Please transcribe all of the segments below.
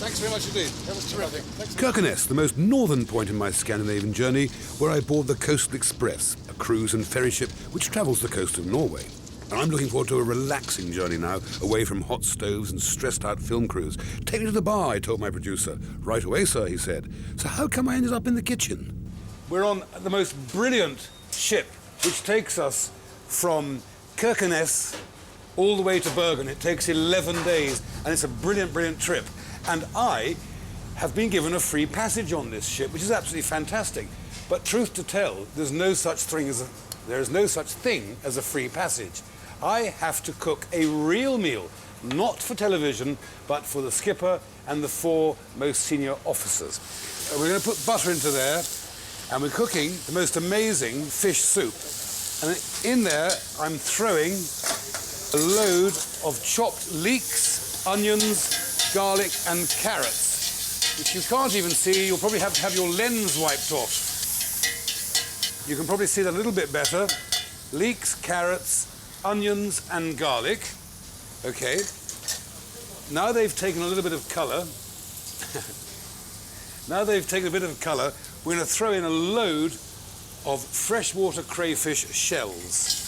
Thanks very much indeed. That was terrific. Kirkenes, the most northern point in my Scandinavian journey, where I board the Coastal Express, a cruise and ferry ship which travels the coast of Norway. And I'm looking forward to a relaxing journey now, away from hot stoves and stressed-out film crews. Take me to the bar, I told my producer. Right away, sir, he said. So how come I ended up in the kitchen? We're on the most brilliant ship, which takes us from Kirkenes all the way to Bergen. It takes 11 days, and it's a brilliant, brilliant trip. And I have been given a free passage on this ship, which is absolutely fantastic. But truth to tell, there is no such thing as a free passage. I have to cook a real meal, not for television, but for the skipper and the 4 most senior officers. We're going to put butter into there, and we're cooking the most amazing fish soup. And in there, I'm throwing a load of chopped leeks, onions, garlic, and carrots, which you can't even see. You'll probably have to have your lens wiped off. You can probably see that a little bit better. Leeks, carrots, onions, and garlic. Okay. Now they've taken a little bit of colour. We're going to throw in a load of freshwater crayfish shells.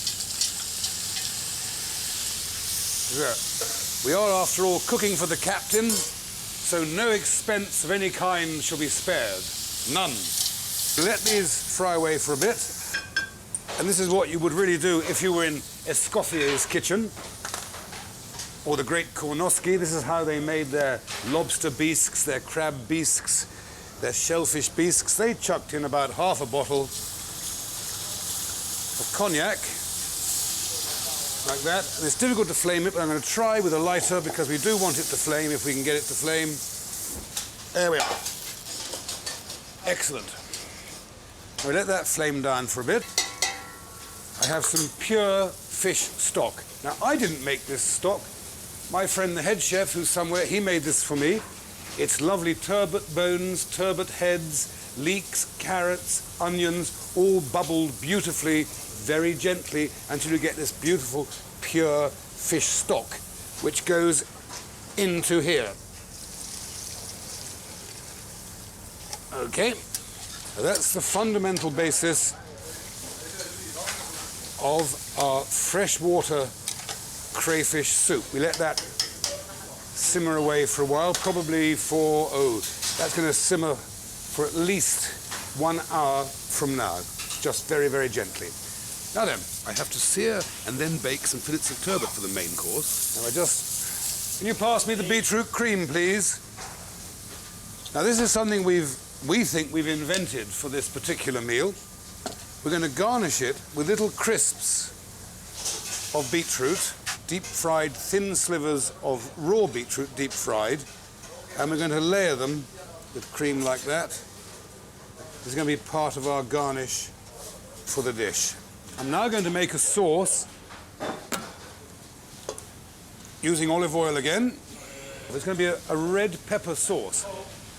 We are, after all, cooking for the captain, so no expense of any kind shall be spared. None. Let these fry away for a bit. And this is what you would really do if you were in Escoffier's kitchen, or the great Kornoski. This is how they made their lobster bisques, their crab bisques, their shellfish bisques. They chucked in about half a bottle of cognac, like that. And it's difficult to flame it, but I'm going to try with a lighter because we do want it to flame, if we can get it to flame. There we are. Excellent. We let that flame down for a bit. I have some pure fish stock. Now, I didn't make this stock. My friend, the head chef, who's somewhere, he made this for me. It's lovely turbot bones, turbot heads, leeks, carrots, onions, all bubbled beautifully, very gently, until you get this beautiful, pure fish stock, which goes into here. Okay, so that's the fundamental basis of our freshwater crayfish soup. We let that simmer away for a while, probably for, that's going to simmer for at least 1 hour from now, just very, very gently. Now then, I have to sear and then bake some fillets of turbot for the main course. Now can you pass me the beetroot cream, please? Now this is something we think we've invented for this particular meal. We're going to garnish it with little crisps of beetroot, deep-fried thin slivers of raw beetroot, deep-fried, and we're going to layer them with cream like that. This is going to be part of our garnish for the dish. I'm now going to make a sauce using olive oil again. It's going to be a red pepper sauce.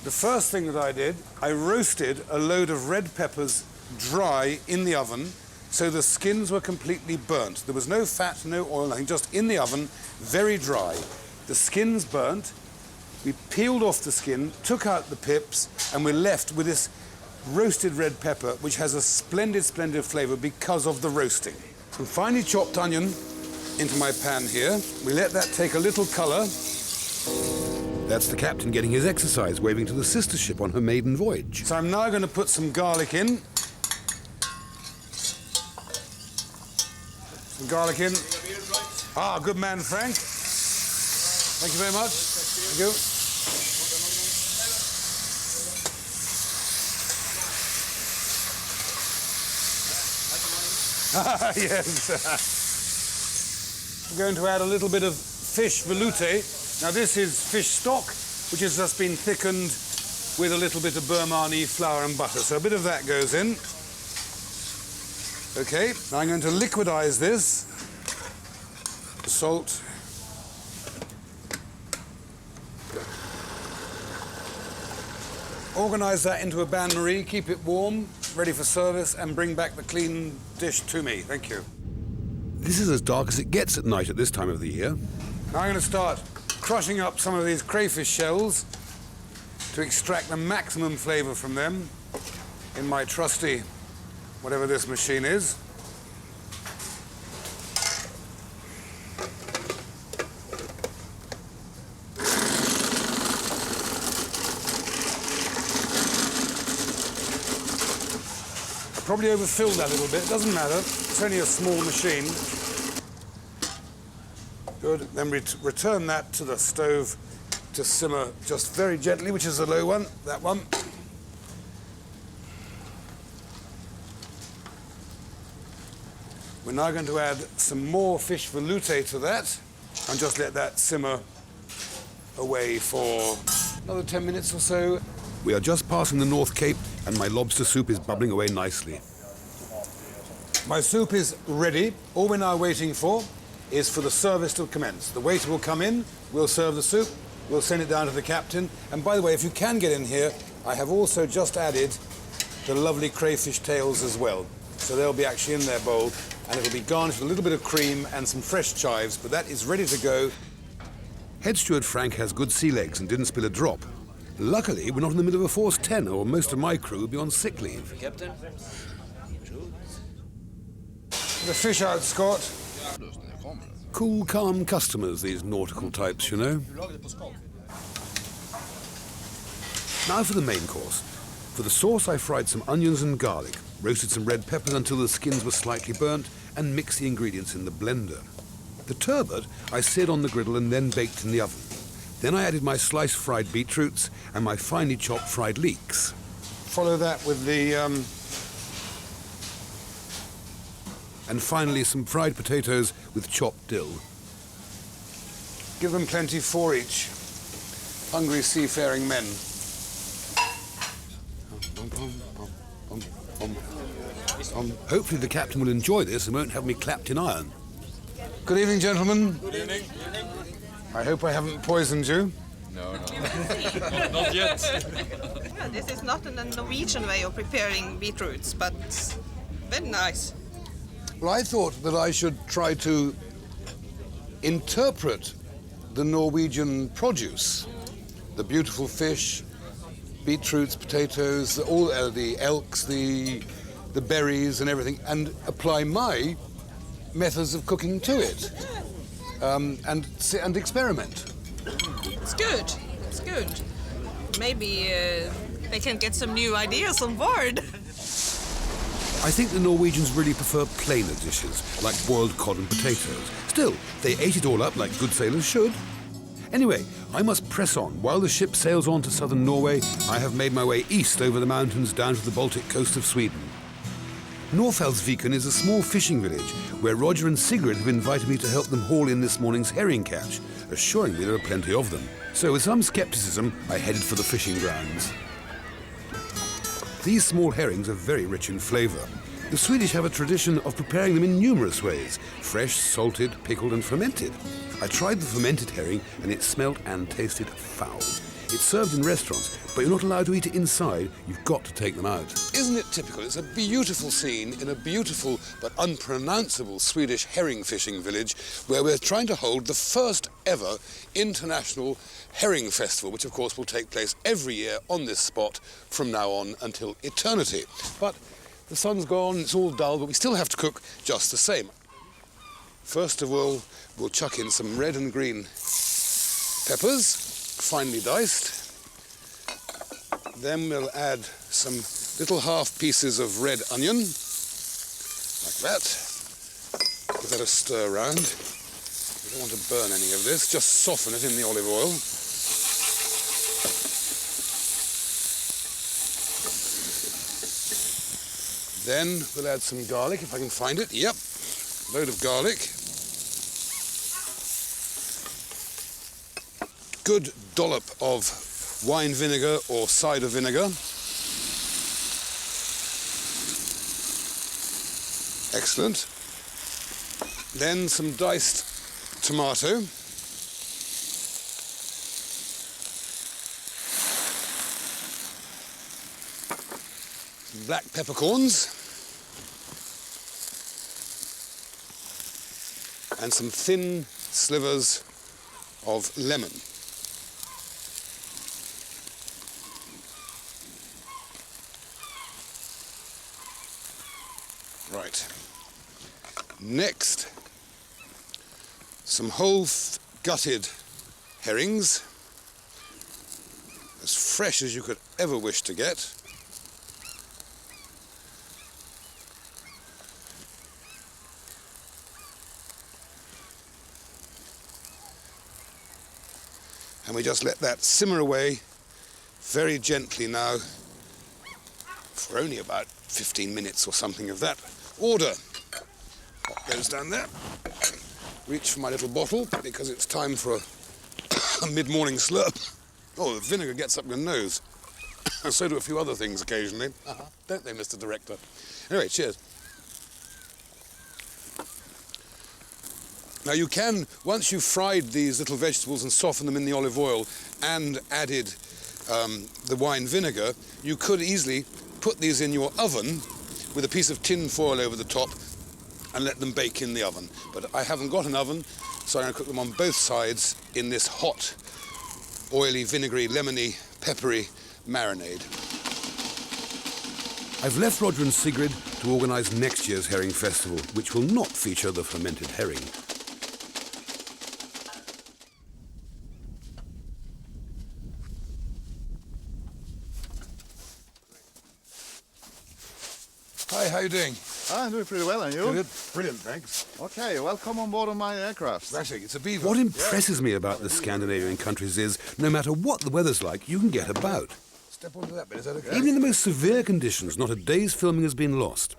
The first thing that I did, I roasted a load of red peppers dry in the oven, so the skins were completely burnt. There was no fat, no oil, nothing, just in the oven, very dry. The skins burnt. We peeled off the skin, took out the pips, and we're left with this roasted red pepper, which has a splendid, splendid flavour because of the roasting. Some finely chopped onion into my pan here. We let that take a little colour. That's the captain getting his exercise, waving to the sister ship on her maiden voyage. So I'm now going to put some garlic in. Some garlic in. Ah, good man, Frank. Thank you very much. Thank you. Yes. I'm going to add a little bit of fish velouté. Now this is fish stock, which has just been thickened with a little bit of Burmani flour and butter. So a bit of that goes in. Okay, now I'm going to liquidize this. Salt. Organize that into a bain-marie, keep it warm, ready for service, and bring back the clean dish to me. Thank you. This is as dark as it gets at night at this time of the year. Now I'm going to start crushing up some of these crayfish shells to extract the maximum flavour from them in my trusty, whatever this machine is. Probably overfilled that a little bit, doesn't matter. It's only a small machine. Good, then return that to the stove to simmer just very gently, which is the low one, that one. We're now going to add some more fish velouté to that and just let that simmer away for another 10 minutes or so. We are just passing the North Cape and my lobster soup is bubbling away nicely. My soup is ready. All we're now waiting for is for the service to commence. The waiter will come in, we'll serve the soup, we'll send it down to the captain. And by the way, if you can get in here, I have also just added the lovely crayfish tails as well. So they'll be actually in their bowl, and it'll be garnished with a little bit of cream and some fresh chives, but that is ready to go. Head steward Frank has good sea legs and didn't spill a drop. Luckily, we're not in the middle of a force 10, or most of my crew would be on sick leave. Captain. The fish out, Scott. Cool, calm customers, these nautical types, you know. Now for the main course. For the sauce, I fried some onions and garlic, roasted some red peppers until the skins were slightly burnt, and mixed the ingredients in the blender. The turbot I seared on the griddle and then baked in the oven. Then I added my sliced fried beetroots and my finely chopped fried leeks. Follow that with the... And finally some fried potatoes with chopped dill. Give them plenty for each. Hungry seafaring men. Hopefully the captain will enjoy this and won't have me clapped in iron. Good evening, gentlemen. Good evening. I hope I haven't poisoned you. No. Not yet. Yeah, this is not a Norwegian way of preparing beetroots, but very nice. Well, I thought that I should try to interpret the Norwegian produce. The beautiful fish, beetroots, potatoes, all the elks, the berries and everything, and apply my methods of cooking to it. And experiment. It's good. It's good. Maybe they can get some new ideas on board. I think the Norwegians really prefer plainer dishes, like boiled cod and potatoes. Still, they ate it all up like good sailors should. Anyway, I must press on. While the ship sails on to southern Norway, I have made my way east over the mountains down to the Baltic coast of Sweden. Norfellsviken is a small fishing village where Roger and Sigrid have invited me to help them haul in this morning's herring catch, assuring me there are plenty of them. So with some skepticism, I headed for the fishing grounds. These small herrings are very rich in flavour. The Swedish have a tradition of preparing them in numerous ways: fresh, salted, pickled and fermented. I tried the fermented herring and it smelt and tasted foul. It's served in restaurants, but you're not allowed to eat it inside. You've got to take them out. Isn't it typical? It's a beautiful scene in a beautiful but unpronounceable Swedish herring fishing village where we're trying to hold the first ever international herring festival, which of course will take place every year on this spot from now on until eternity. But the sun's gone, it's all dull, but we still have to cook just the same. First of all, we'll chuck in some red and green peppers, finely diced. Then we'll add some little half pieces of red onion, like that. Give that a stir around. We don't want to burn any of this, just soften it in the olive oil. Then we'll add some garlic, if I can find it. Yep, load of garlic. Good dollop of wine vinegar or cider vinegar. Excellent. Then some diced tomato. Some black peppercorns. And some thin slivers of lemon. Right. Next, some whole gutted herrings, as fresh as you could ever wish to get. And we just let that simmer away very gently now for only about 15 minutes or something of that order. Pot goes down there. Reach for my little bottle because it's time for a mid-morning slurp. Oh, the vinegar gets up your nose. So do a few other things occasionally. Don't they, Mr. Director? Anyway, cheers. Now you can, once you've fried these little vegetables and softened them in the olive oil and added the wine vinegar, you could easily put these in your oven with a piece of tin foil over the top and let them bake in the oven. But I haven't got an oven, so I'm going to cook them on both sides in this hot, oily, vinegary, lemony, peppery marinade. I've left Roger and Sigrid to organise next year's herring festival, which will not feature the fermented herring. Hi, how are you doing? I'm doing pretty well, and you? Good. Brilliant, thanks. Okay, welcome on board of my aircraft. Smashing, it's a beaver. What impresses me about the Scandinavian countries is, no matter what the weather's like, you can get about. Step onto that bit, is that okay? Even in the most severe conditions, not a day's filming has been lost.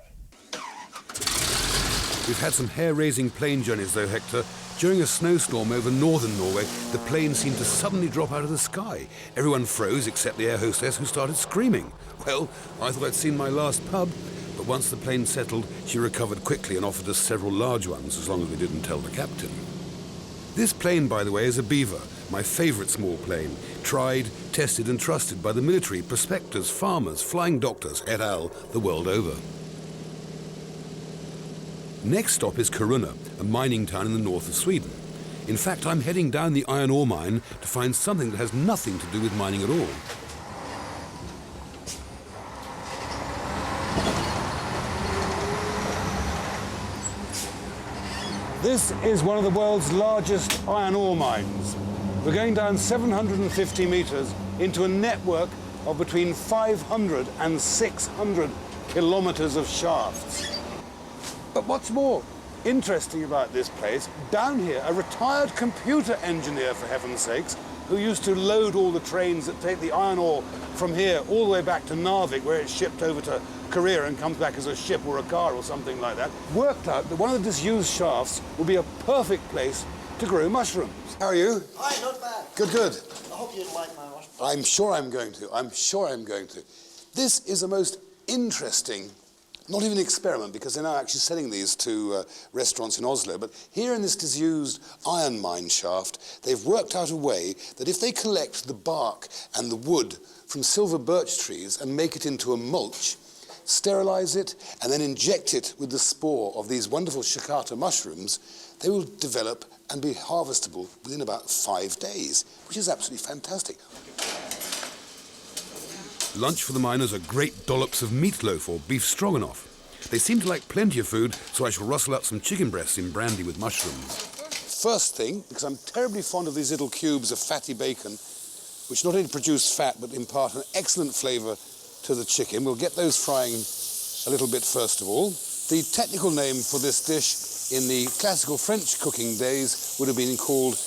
We've had some hair-raising plane journeys, though, Hector. During a snowstorm over northern Norway, the plane seemed to suddenly drop out of the sky. Everyone froze except the air hostess, who started screaming. Well, I thought I'd seen my last pub, but once the plane settled, she recovered quickly and offered us several large ones, as long as we didn't tell the captain. This plane, by the way, is a Beaver, my favourite small plane. Tried, tested and trusted by the military, prospectors, farmers, flying doctors, et al., the world over. Next stop is Kiruna, a mining town in the north of Sweden. In fact, I'm heading down the iron ore mine to find something that has nothing to do with mining at all. This is one of the world's largest iron ore mines. We're going down 750 metres into a network of between 500 and 600 kilometres of shafts. But what's more interesting about this place, down here, a retired computer engineer, for heaven's sakes, who used to load all the trains that take the iron ore from here all the way back to Narvik, where it's shipped over to Korea and comes back as a ship or a car or something like that, worked out that one of the disused shafts would be a perfect place to grow mushrooms. How are you? Hi, not bad. Good, good. I hope you like my mushroom. I'm sure I'm going to. I'm sure I'm going to. This is a most interesting, not even experiment, because they're now actually selling these to restaurants in Oslo, but here in this disused iron mine shaft, they've worked out a way that if they collect the bark and the wood from silver birch trees and make it into a mulch, sterilize it, and then inject it with the spore of these wonderful shikata mushrooms, they will develop and be harvestable within about 5 days, which is absolutely fantastic. Lunch for the miners are great dollops of meatloaf or beef stroganoff. They seem to like plenty of food, so I shall rustle out some chicken breasts in brandy with mushrooms. First thing, because I'm terribly fond of these little cubes of fatty bacon, which not only produce fat but impart an excellent flavour to the chicken. We'll get those frying a little bit first of all. The technical name for this dish in the classical French cooking days would have been called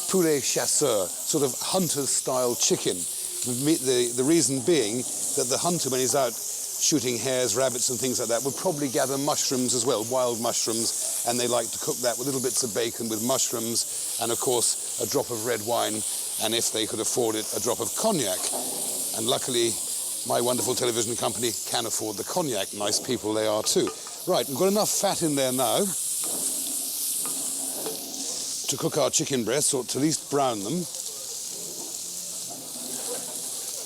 poulet chasseur, sort of hunter-style chicken. The reason being that the hunter, when he's out shooting hares, rabbits and things like that, would probably gather mushrooms as well, wild mushrooms, and they like to cook that with little bits of bacon with mushrooms and, of course, a drop of red wine, and if they could afford it, a drop of cognac. And luckily, my wonderful television company can afford the cognac. Nice people they are too. Right, we've got enough fat in there now to cook our chicken breasts, or to at least brown them.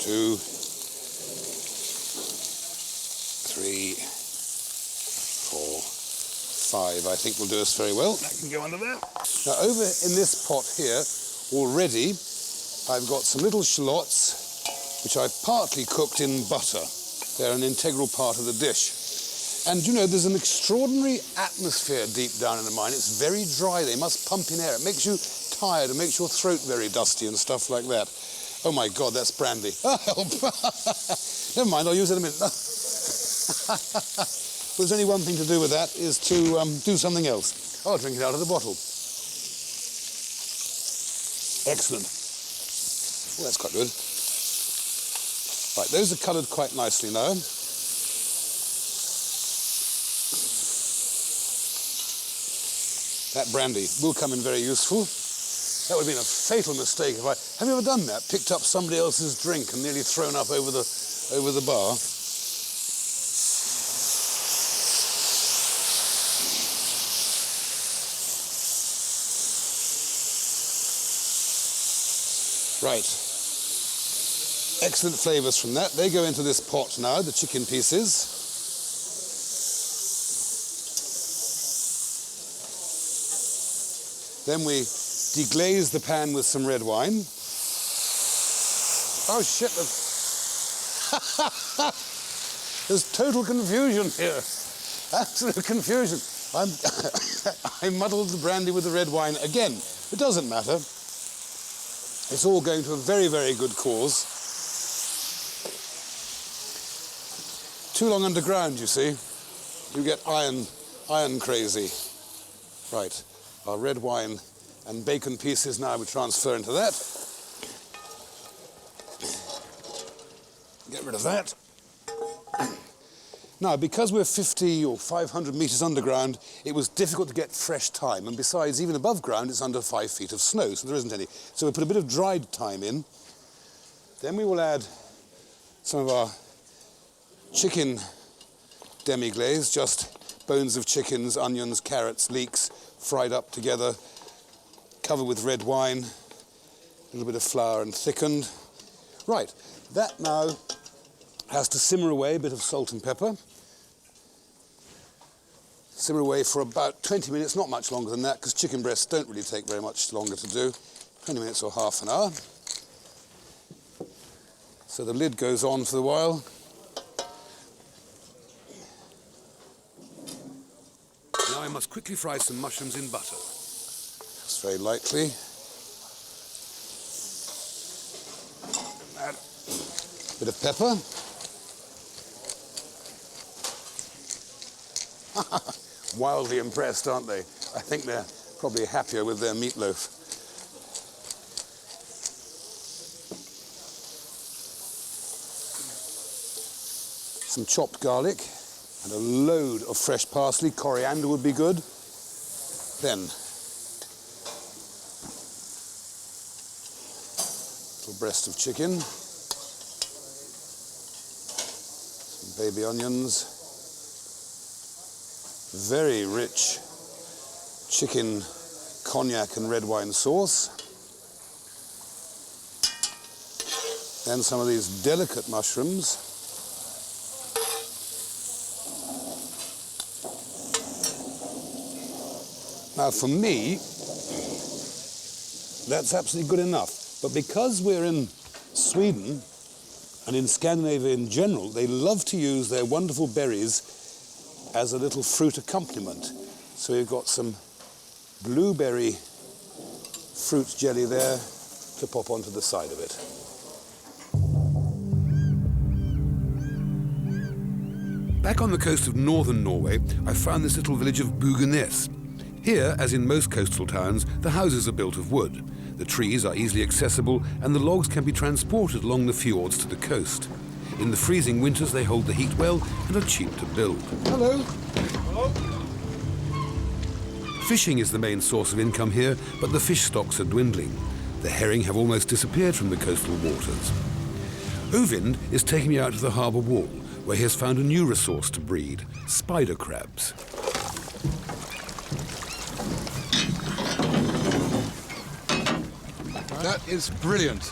2, 3, 4, 5, I think will do us very well. That can go under there. Now, over in this pot here, already, I've got some little shallots, which I've partly cooked in butter. They're an integral part of the dish. And you know, there's an extraordinary atmosphere deep down in the mine. It's very dry. They must pump in air. It makes you tired. It makes your throat very dusty and stuff like that. Oh my God, that's brandy. Oh, help. Never mind, I'll use it in a minute. Well, there's only one thing to do with that, is to do something else. I'll drink it out of the bottle. Excellent. Oh, that's quite good. Right, those are coloured quite nicely now. That brandy will come in very useful. That would have been a fatal mistake if I... Have you ever done that? Picked up somebody else's drink and nearly thrown up over the bar? Right. Excellent flavours from that. They go into this pot now, the chicken pieces. Then we deglaze the pan with some red wine. Oh shit, there's total confusion here. Absolute confusion. I muddled the brandy with the red wine again. It doesn't matter. It's all going to a very, very good cause. Too long underground, you see. You get iron crazy. Right, our red wine and bacon pieces now we transfer into that. Get rid of that. Now, because we're 50 or 500 metres underground, it was difficult to get fresh thyme. And besides, even above ground, it's under 5 feet of snow, so there isn't any. So we put a bit of dried thyme in. Then we will add some of our chicken demi-glaze, just bones of chickens, onions, carrots, leeks, fried up together, covered with red wine, a little bit of flour and thickened. Right, that now has to simmer away, a bit of salt and pepper. Simmer away for about 20 minutes, not much longer than that, because chicken breasts don't really take very much longer to do. 20 minutes or half an hour. So the lid goes on for a while. Now I must quickly fry some mushrooms in butter. Just very lightly. Add a bit of pepper. Wildly impressed, aren't they? I think they're probably happier with their meatloaf. Some chopped garlic and a load of fresh parsley. Coriander would be good. Then, a little breast of chicken. Some baby onions. Very rich chicken cognac and red wine sauce. Then some of these delicate mushrooms. Now for me, that's absolutely good enough. But because we're in Sweden and in Scandinavia in general, they love to use their wonderful berries as a little fruit accompaniment. So you've got some blueberry fruit jelly there to pop onto the side of it. Back on the coast of northern Norway, I found this little village of Bugenes. Here, as in most coastal towns, the houses are built of wood. The trees are easily accessible and the logs can be transported along the fjords to the coast. In the freezing winters, they hold the heat well and are cheap to build. Hello. Hello. Fishing is the main source of income here, but the fish stocks are dwindling. The herring have almost disappeared from the coastal waters. Ovind is taking me out to the harbour wall, where he has found a new resource to breed, spider crabs. That is brilliant.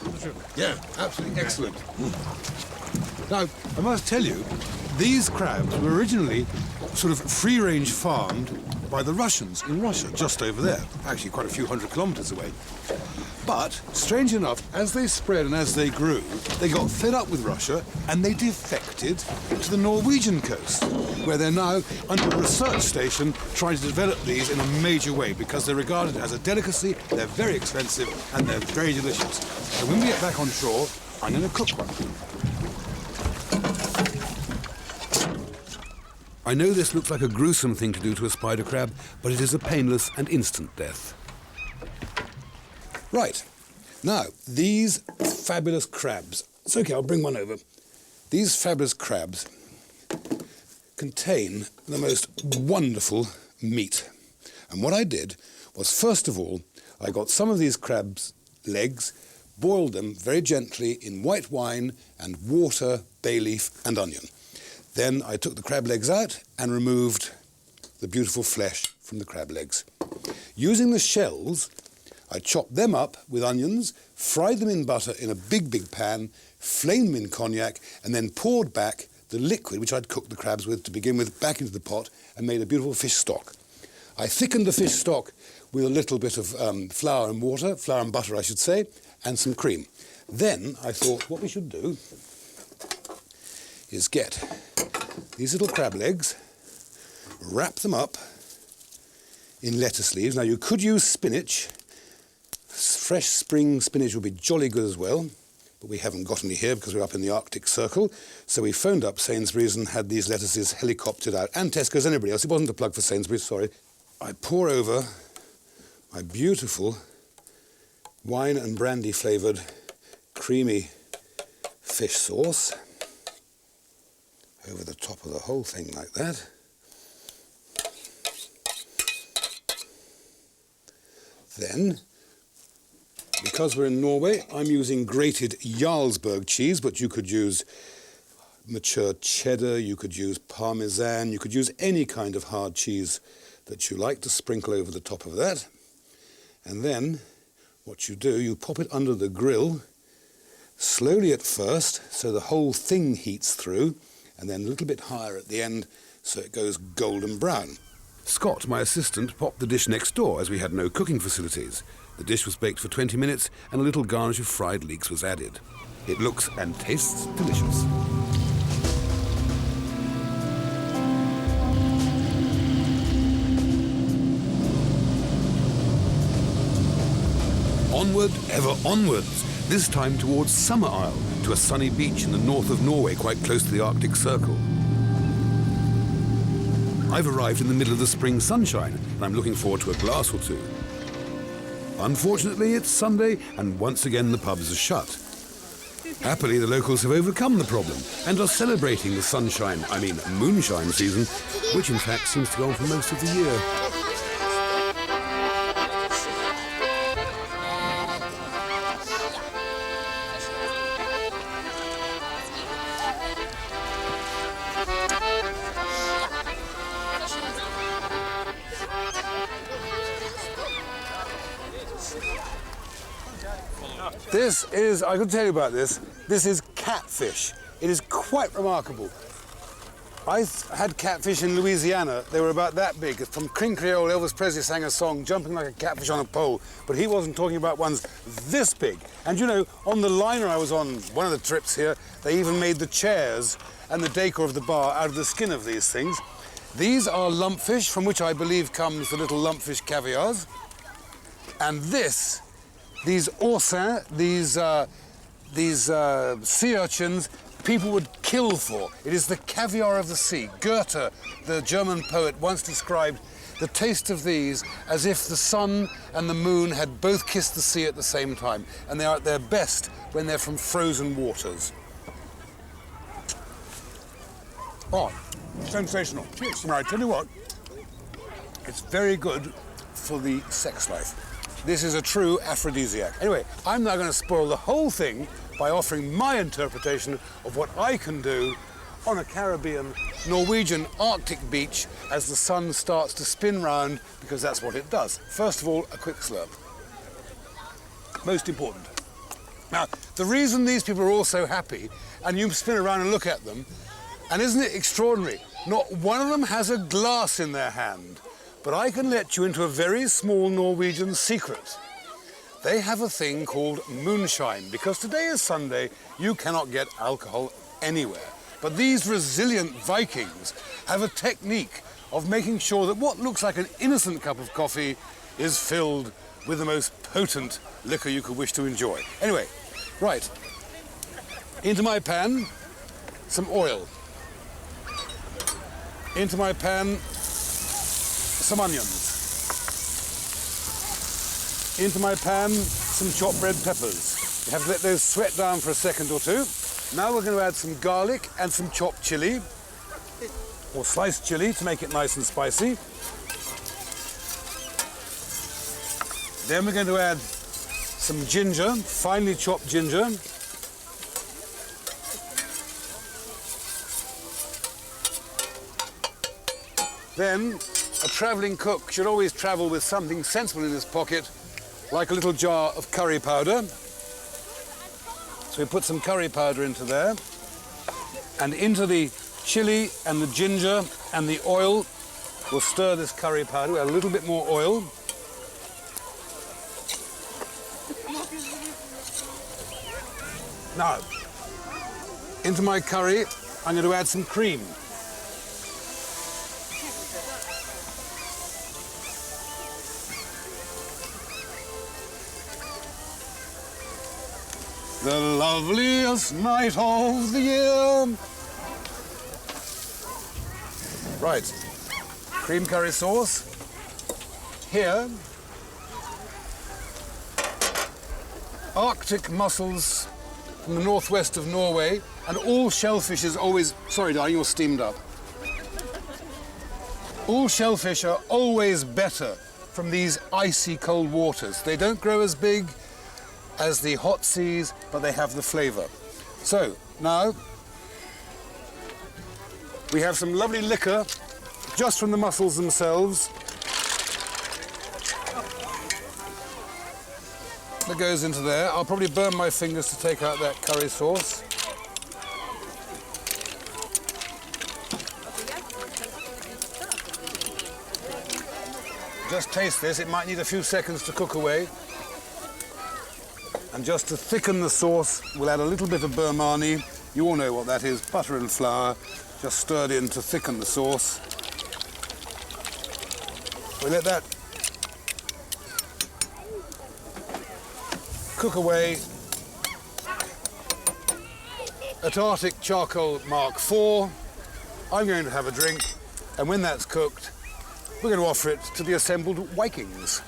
Yeah, absolutely excellent. Now, I must tell you, these crabs were originally sort of free-range farmed by the Russians in Russia, just over there, actually quite a few hundred kilometers away. But, strange enough, as they spread and as they grew, they got fed up with Russia and they defected to the Norwegian coast, where they're now under a research station trying to develop these in a major way because they're regarded as a delicacy, they're very expensive, and they're very delicious. So when we get back on shore, I'm going to cook one. I know this looks like a gruesome thing to do to a spider crab, but it is a painless and instant death. Right. Now, these fabulous crabs. It's okay, I'll bring one over. These fabulous crabs contain the most wonderful meat. And what I did was, first of all, I got some of these crabs' legs, boiled them very gently in white wine and water, bay leaf and onion. Then I took the crab legs out and removed the beautiful flesh from the crab legs. Using the shells, I chopped them up with onions, fried them in butter in a big, big pan, flamed them in cognac, and then poured back the liquid, which I'd cooked the crabs with to begin with, back into the pot and made a beautiful fish stock. I thickened the fish stock with a little bit of flour and water, flour and butter, I should say, and some cream. Then I thought what we should do is get these little crab legs, wrap them up in lettuce leaves. Now, you could use spinach. Fresh spring spinach would be jolly good as well, but we haven't got any here because we're up in the Arctic Circle. So we phoned up Sainsbury's and had these lettuces helicoptered out, and Tesco's and everybody else. It wasn't a plug for Sainsbury's, sorry. I pour over my beautiful wine and brandy flavoured creamy fish sauce over the top of the whole thing like that. Then, because we're in Norway, I'm using grated Jarlsberg cheese, but you could use mature cheddar, you could use parmesan, you could use any kind of hard cheese that you like to sprinkle over the top of that. And then what you do, you pop it under the grill, slowly at first, so the whole thing heats through, and then a little bit higher at the end, so it goes golden brown. Scott, my assistant, popped the dish next door as we had no cooking facilities. The dish was baked for 20 minutes and a little garnish of fried leeks was added. It looks and tastes delicious. Onward, ever onwards, this time towards Summer Isle, to a sunny beach in the north of Norway, quite close to the Arctic Circle. I've arrived in the middle of the spring sunshine, and I'm looking forward to a glass or two. Unfortunately, it's Sunday, and once again the pubs are shut. Happily, the locals have overcome the problem and are celebrating the sunshine, moonshine season, which in fact seems to go on for most of the year. This is, I could tell you about this is catfish. It is quite remarkable. I had catfish in Louisiana. They were about that big. From King Creole, Elvis Presley sang a song, Jumping Like a Catfish on a Pole, but he wasn't talking about ones this big. And you know, on the liner I was on, one of the trips here, they even made the chairs and the decor of the bar out of the skin of these things. These are lumpfish, from which I believe comes the little lumpfish caviars. And these oursins, these sea urchins, people would kill for. It is the caviar of the sea. Goethe, the German poet, once described the taste of these as if the sun and the moon had both kissed the sea at the same time, and they are at their best when they're from frozen waters. Oh, sensational. Now, I tell you what, it's very good for the sex life. This is a true aphrodisiac. Anyway, I'm now going to spoil the whole thing by offering my interpretation of what I can do on a Caribbean, Norwegian Arctic beach as the sun starts to spin round, because that's what it does. First of all, a quick slurp. Most important. Now, the reason these people are all so happy, and you spin around and look at them, and isn't it extraordinary? Not one of them has a glass in their hand. But I can let you into a very small Norwegian secret. they have a thing called moonshine, because today is Sunday, you cannot get alcohol anywhere. But these resilient Vikings have a technique of making sure that what looks like an innocent cup of coffee is filled with the most potent liquor you could wish to enjoy. Anyway, right, into my pan, some oil. Into my pan, some onions. Into my pan, some chopped red peppers. You have to let those sweat down for a second or two. Now we're going to add some garlic and some chopped chili, or sliced chili to make it nice and spicy. Then we're going to add some ginger, finely chopped ginger. Then a travelling cook should always travel with something sensible in his pocket, like a little jar of curry powder. So we put some curry powder into there, and into the chili and the ginger and the oil, we'll stir this curry powder. We'll add a little bit more oil. Now, into my curry, I'm going to add some cream. The loveliest night of the year. Right, cream curry sauce. Here, Arctic mussels from the northwest of Norway, and all shellfish is always... Sorry, darling, you're steamed up. All shellfish are always better from these icy cold waters. They don't grow as big as the hot seas, but they have the flavour. So, now, we have some lovely liquor just from the mussels themselves that goes into there. I'll probably burn my fingers to take out that curry sauce. Just taste this, it might need a few seconds to cook away. And just to thicken the sauce, we'll add a little bit of Burmani. You all know what that is, butter and flour, just stirred in to thicken the sauce. We let that cook away at Arctic Charcoal Mark IV. I'm going to have a drink, and when that's cooked, we're going to offer it to the assembled Vikings.